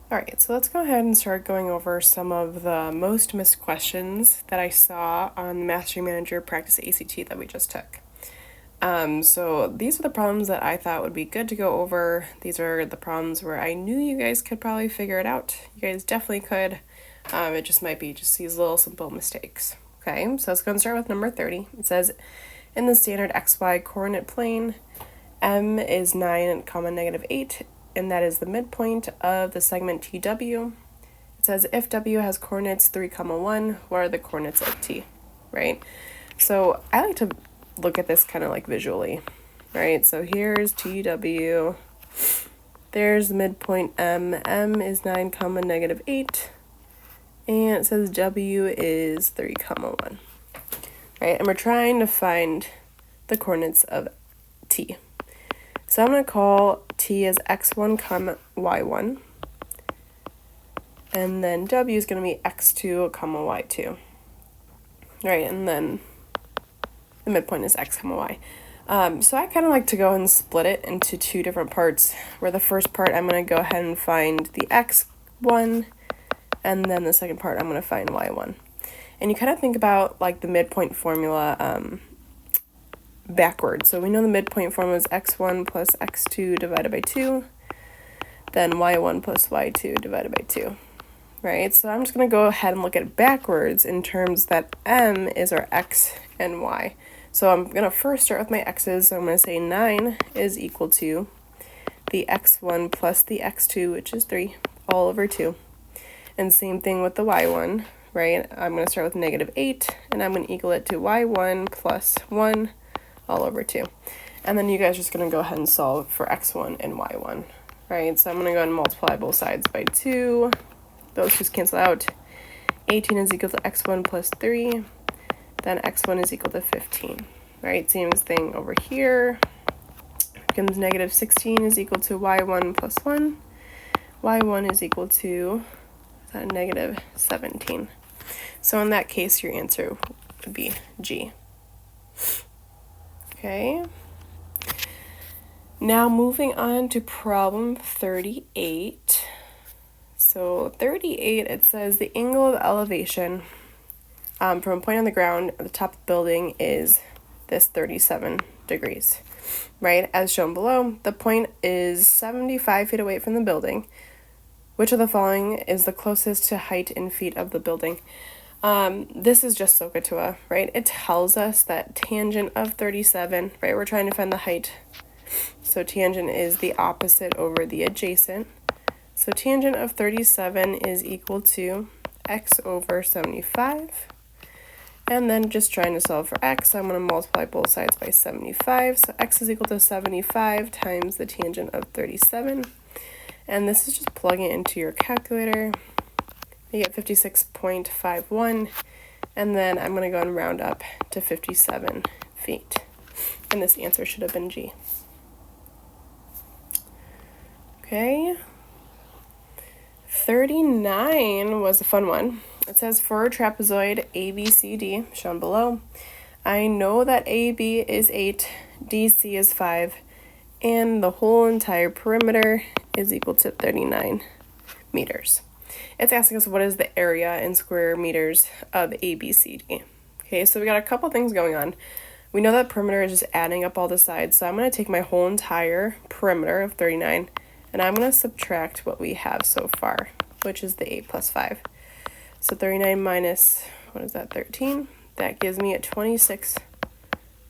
All right, so let's go ahead and start going over some of the most missed questions that I saw on the Mastery Manager Practice ACT that we just took. So these are the problems that I thought would be good to go over. These are the problems where I knew you guys could probably figure it out. You guys definitely could. It just might be just these little simple mistakes. Okay, so let's go and start with number 30. It says, in the standard XY coordinate plane, M is 9, negative 8, and that is the midpoint of the segment TW. It says if W has coordinates 3, 1, what are the coordinates of T, right? So I like to look at this kind of like visually, right? So here's TW, there's the midpoint M is 9, negative 8, and it says W is 3, 1, right? And we're trying to find the coordinates of T. So I'm going to call T as x1, y1, and then W is going to be x2, y2, right? And then the midpoint is x, y. So I kind of like to go and split it into two different parts, where the first part I'm going to go ahead and find the x1, and then the second part I'm going to find y1. And you kind of think about like the midpoint formula backwards. So we know the midpoint formula is x1 plus x2 divided by 2, then y1 plus y2 divided by 2, right? So I'm just going to go ahead and look at it backwards in terms that m is our x and y. So I'm going to first start with my x's. So I'm going to say 9 is equal to the x1 plus the x2, which is 3, all over 2. And same thing with the y1, right? I'm going to start with negative 8, and I'm going to equal it to y1 plus 1, all over 2. And then you guys are just going to go ahead and solve for x1 and y1, right? So I'm going to go ahead and multiply both sides by 2. Those just cancel out. 18 is equal to x1 plus 3. Then x1 is equal to 15, right? Same thing over here. Becomes negative 16 is equal to y1 plus 1. y1 is equal to negative 17. So in that case, your answer would be G. Okay. Now moving on to problem 38. So 38, it says the angle of elevation from a point on the ground at the top of the building is this 37 degrees, right? As shown below, the point is 75 feet away from the building. Which of the following is the closest to height in feet of the building? This is just SOHCAHTOA, right? It tells us that tangent of 37, right? We're trying to find the height. So tangent is the opposite over the adjacent. So tangent of 37 is equal to x over 75. And then just trying to solve for x, I'm going to multiply both sides by 75. So x is equal to 75 times the tangent of 37. And this is just plugging it into your calculator. You get 56.51, and then I'm going to go and round up to 57 feet. And this answer should have been G. Okay. 39 was a fun one. It says for a trapezoid ABCD, shown below, I know that AB is 8, DC is 5, and the whole entire perimeter is equal to 39 meters. It's asking us what is the area in square meters of ABCD. Okay, so we got a couple things going on. We know that perimeter is just adding up all the sides, so I'm going to take my whole entire perimeter of 39, and I'm going to subtract what we have so far, which is the 8 plus 5. So 39 minus, what is that, 13? That gives me a 26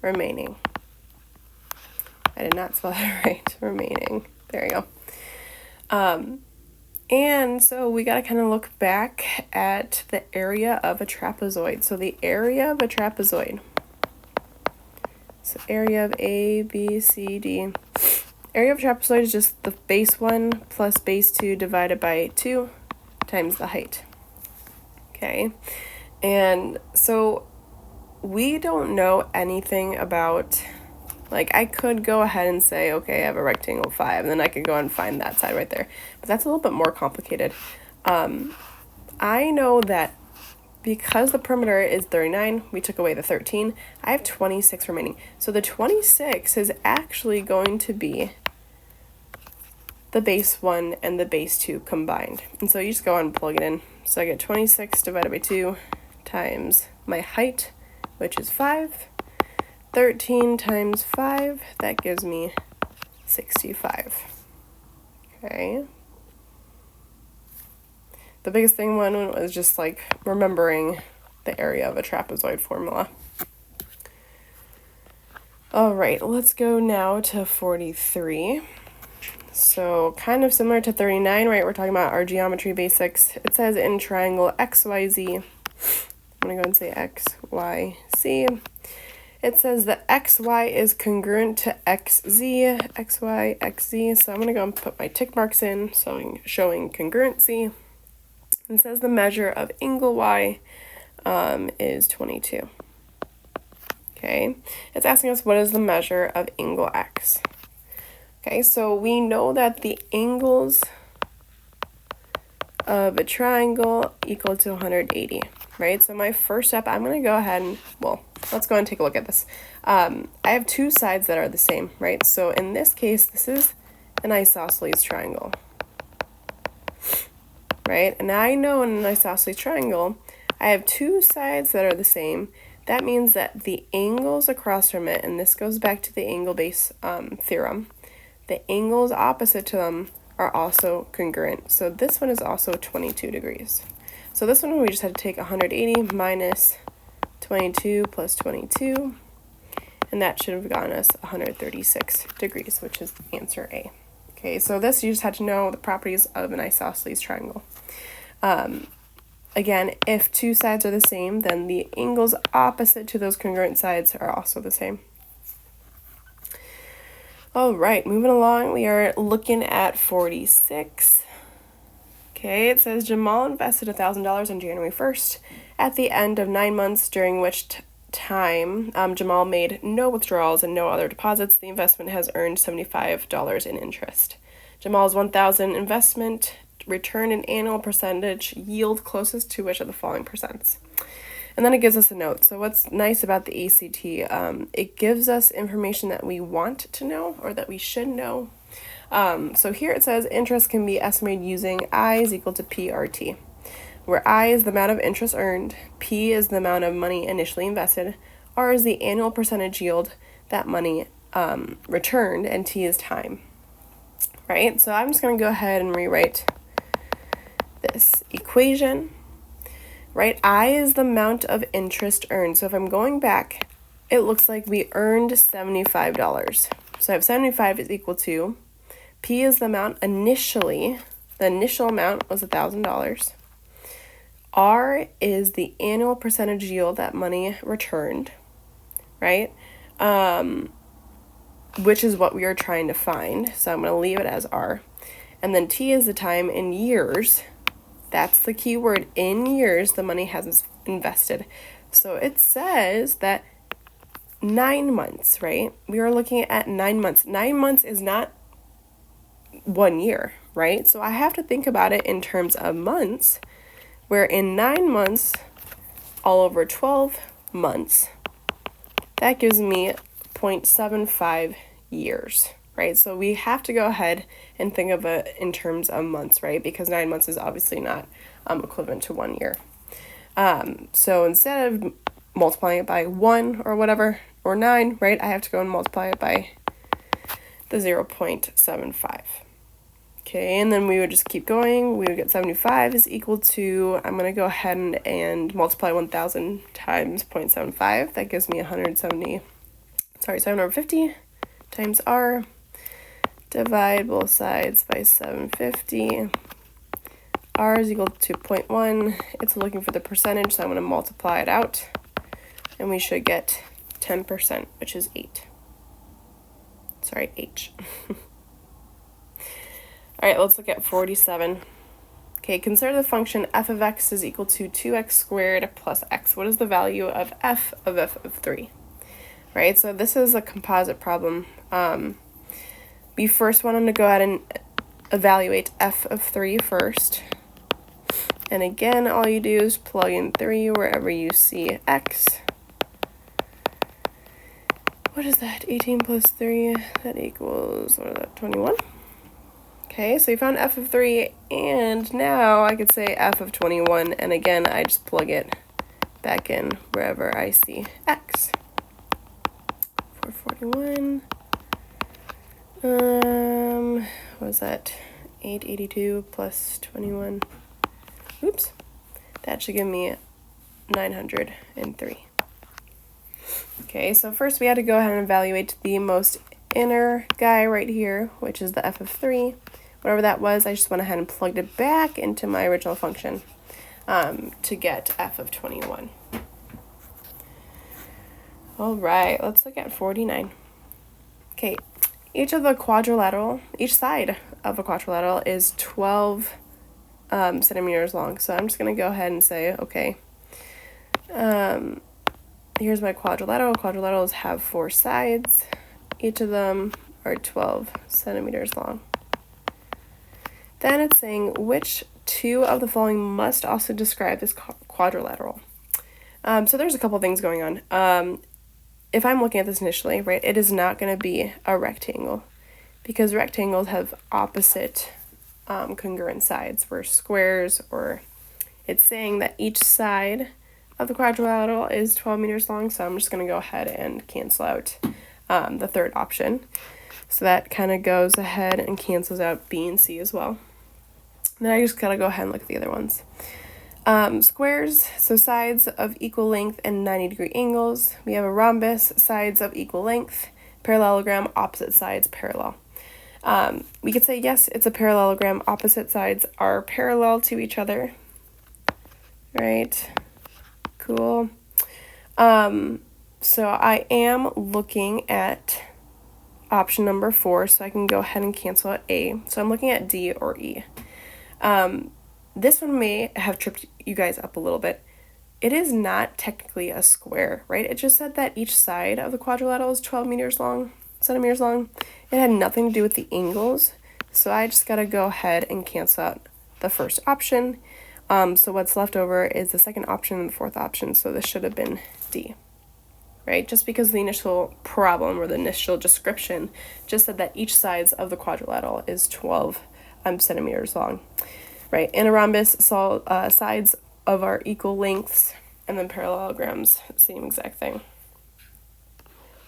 remaining. I did not spell that right, remaining. There you go. And so we got to kind of look back at the area of a trapezoid. So the area of a trapezoid. So area of A, B, C, D. Area of a trapezoid is just the base 1 plus base 2 divided by 2 times the height. Okay. And so we don't know anything about, like, I could go ahead and say, okay, I have a rectangle 5, and then I could go and find that side right there. But that's a little bit more complicated. I know that because the perimeter is 39, we took away the 13, I have 26 remaining. So the 26 is actually going to be the base 1 and the base 2 combined. And so you just go ahead and plug it in. So I get 26 divided by 2 times my height, which is 5. 13 times 5, that gives me 65. Okay. The biggest thing one was just like remembering the area of a trapezoid formula. All right, let's go now to 43. So kind of similar to 39, right? We're talking about our geometry basics. It says in triangle XYZ, I'm going to go and say XYZ. It says that XY is congruent to XZ, XY, XZ. So I'm going to go and put my tick marks in, so showing congruency. It says the measure of angle Y is 22. Okay, it's asking us what is the measure of angle X. Okay, so we know that the angles of a triangle equal to 180, right? So my first step, I'm going to go ahead and, well, let's go and take a look at this. I have two sides that are the same, right? So in this case, this is an isosceles triangle, right? And I know in an isosceles triangle, I have two sides that are the same. That means that the angles across from it, and this goes back to the angle base theorem, the angles opposite to them are also congruent. So this one is also 22 degrees. So this one we just had to take 180 minus 22 plus 22, and that should have gotten us 136 degrees, which is answer A. Okay, so this you just had to know the properties of an isosceles triangle. Again, if two sides are the same, then the angles opposite to those congruent sides are also the same. All right, moving along, we are looking at 46. Okay, it says Jamal invested $1,000 on January 1st. At the end of 9 months, during which time Jamal made no withdrawals and no other deposits, the investment has earned $75 in interest. Jamal's $1,000 investment returned an annual percentage yield closest to which of the following percents? And then it gives us a note. So what's nice about the ACT, it gives us information that we want to know or that we should know. So here it says interest can be estimated using I is equal to PRT, where I is the amount of interest earned, P is the amount of money initially invested, R is the annual percentage yield that money returned, and T is time. Right? So I'm just going to go ahead and rewrite this equation. Right? I is the amount of interest earned. So if I'm going back, it looks like we earned $75. So I have 75 is equal to, P is the amount initially, the initial amount was $1,000. R is the annual percentage yield that money returned, right? Which is what we are trying to find. So I'm going to leave it as R. And then T is the time in years. That's the key word, in years the money has invested. So it says that 9 months, right? We are looking at 9 months. 9 months is not 1 year, right? So I have to think about it in terms of months, where in 9 months, all over 12 months, that gives me 0.75 years, right? So we have to go ahead and think of it in terms of months, right? Because 9 months is obviously not equivalent to 1 year. So instead of multiplying it by 1 or whatever, or 9, right, I have to go and multiply it by the 0.75. Okay, and then we would just keep going. We would get 75 is equal to, I'm going to go ahead and multiply 1,000 times 0.75. That gives me 750 times R. Divide both sides by 750. R is equal to 0.1. It's looking for the percentage, so I'm going to multiply it out. And we should get 10%, which is 8. Sorry, H. All right, let's look at 47. Okay, consider the function f of x is equal to 2x squared plus x. What is the value of f of 3? Right, so this is a composite problem. We first want to go ahead and evaluate f of 3 first. And again, all you do is plug in 3 wherever you see x. What is that? 18 plus 3, that equals, what is that, 21? Okay, so we found f of 3, and now I could say f of 21, and again, I just plug it back in wherever I see x. 441, what was that? 882 plus 21, oops, that should give me 903. Okay, so first we had to go ahead and evaluate the most inner guy right here, which is the f of 3. Whatever that was, I just went ahead and plugged it back into my original function to get f of 21. All right, let's look at 49. Okay, each side of a quadrilateral is 12 centimeters long. So I'm just going to go ahead and say, okay, here's my quadrilateral. Quadrilaterals have 4 sides. Each of them are 12 centimeters long. Then it's saying which 2 of the following must also describe this quadrilateral. So there's a couple things going on. If I'm looking at this initially, right, it is not going to be a rectangle because rectangles have opposite congruent sides, where squares, or it's saying that each side of the quadrilateral is 12 meters long, so I'm just going to go ahead and cancel out the third option. So that kind of goes ahead and cancels out B and C as well. Then I just gotta go ahead and look at the other ones. Squares, so sides of equal length and 90-degree angles. We have a rhombus, sides of equal length. Parallelogram, opposite sides parallel. We could say, yes, it's a parallelogram. Opposite sides are parallel to each other. Right? Cool. So I am looking at option number 4, so I can go ahead and cancel out A. So I'm looking at D or E. This one may have tripped you guys up a little bit. It is not technically a square, right? It just said that each side of the quadrilateral is 12 centimeters long. It had nothing to do with the angles, so I just gotta go ahead and cancel out the first option. So what's left over is the second option and the fourth option, so this should have been D, right? Just because the initial problem or the initial description just said that each sides of the quadrilateral is 12 centimeters long, right? In a rhombus, sides of our equal lengths, and then parallelograms, same exact thing.